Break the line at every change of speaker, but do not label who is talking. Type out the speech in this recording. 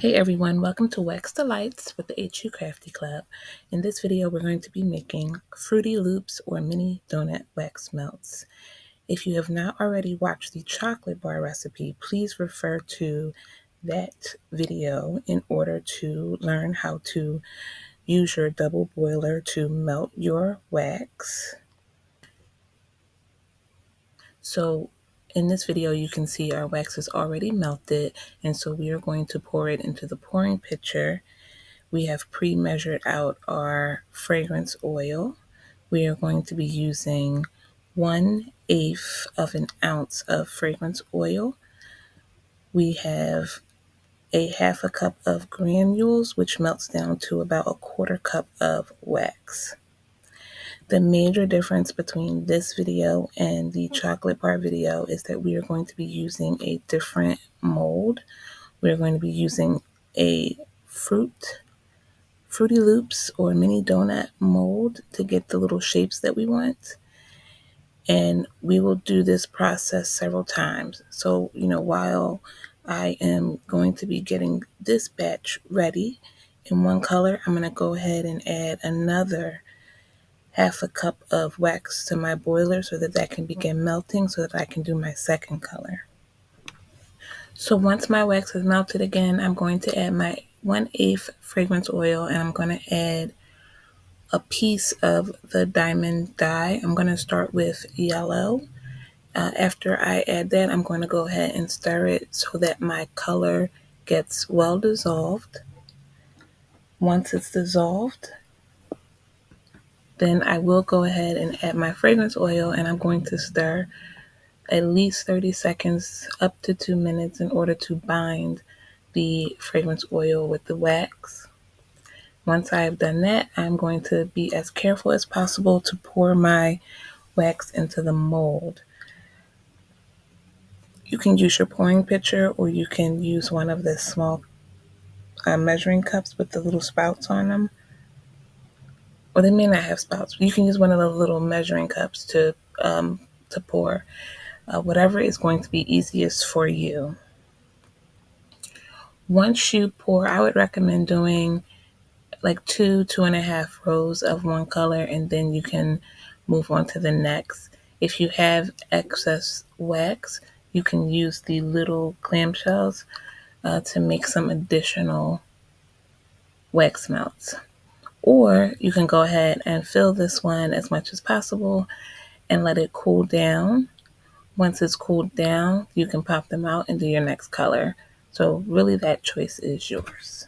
Hey everyone, welcome to Wax Delights with the HU Crafty Club. In this video, we're going to be making Fruity Loops or mini donut wax melts. If you have not already watched the chocolate bar recipe, please refer to that video in order to learn how to use your double boiler to melt your wax. So in this video, you can see our wax is already melted, and so we are going to pour it into the pouring pitcher. We have pre-measured out our fragrance oil. We are going to be using 1/8 of an ounce of fragrance oil. We have a 1/2 cup of granules, which melts down to about 1/4 cup of wax. The major difference between this video and the chocolate bar video is that we are going to be using a different mold. We're going to be using a Fruity Loops or mini donut mold to get the little shapes that we want. And we will do this process several times. So, while I am going to be getting this batch ready in one color, I'm going to go ahead and add another 1/2 cup of wax to my boiler so that can begin melting so that I can do my second color. So once my wax is melted again, I'm going to add my 1/8 fragrance oil, and I'm going to add a piece of the diamond dye. I'm going to start with yellow. After I add that, I'm going to go ahead and stir it so that my color gets well dissolved. Once it's dissolved, then I will go ahead and add my fragrance oil, and I'm going to stir at least 30 seconds up to 2 minutes in order to bind the fragrance oil with the wax. Once I have done that, I'm going to be as careful as possible to pour my wax into the mold. You can use your pouring pitcher, or you can use one of the small measuring cups with the little spouts on them. Or they may not have spouts. You can use one of the little measuring cups to pour. Whatever is going to be easiest for you. Once you pour, I would recommend doing like 2.5 rows of one color, and then you can move on to the next. If you have excess wax, you can use the little clamshells to make some additional wax melts. Or you can go ahead and fill this one as much as possible and let it cool down. Once it's cooled down, you can pop them out and do your next color. So really that choice is yours.